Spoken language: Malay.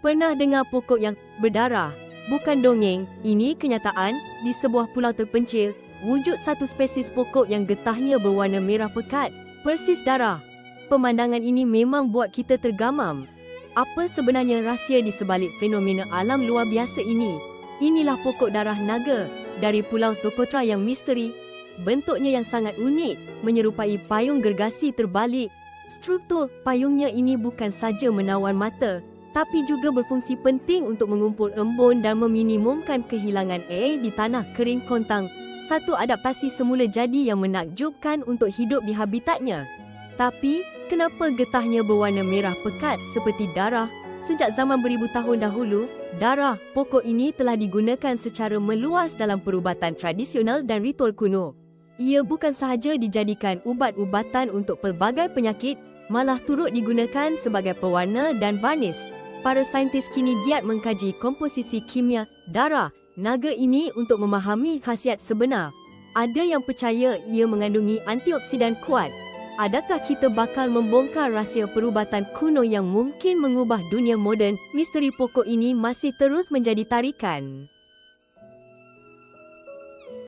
Pernah dengar pokok yang berdarah? Bukan dongeng, ini kenyataan. Di sebuah pulau terpencil, wujud satu spesies pokok yang getahnya berwarna merah pekat, persis darah. Pemandangan ini memang buat kita tergamam. Apa sebenarnya rahsia di sebalik fenomena alam luar biasa ini? Inilah pokok darah naga dari Pulau Socotra yang misteri. Bentuknya yang sangat unik, menyerupai payung gergasi terbalik. Struktur payungnya ini bukan saja menawan mata, tapi juga berfungsi penting untuk mengumpul embun dan meminimumkan kehilangan air di tanah kering kontang. Satu adaptasi semula jadi yang menakjubkan untuk hidup di habitatnya. Tapi, kenapa getahnya berwarna merah pekat seperti darah? Sejak zaman beribu tahun dahulu, darah pokok ini telah digunakan secara meluas dalam perubatan tradisional dan ritual kuno. Ia bukan sahaja dijadikan ubat-ubatan untuk pelbagai penyakit, malah turut digunakan sebagai pewarna dan varnis. Para saintis kini giat mengkaji komposisi kimia darah naga ini untuk memahami khasiat sebenar. Ada yang percaya ia mengandungi antioksidan kuat. Adakah kita bakal membongkar rahsia perubatan kuno yang mungkin mengubah dunia moden? Misteri pokok ini masih terus menjadi tarikan.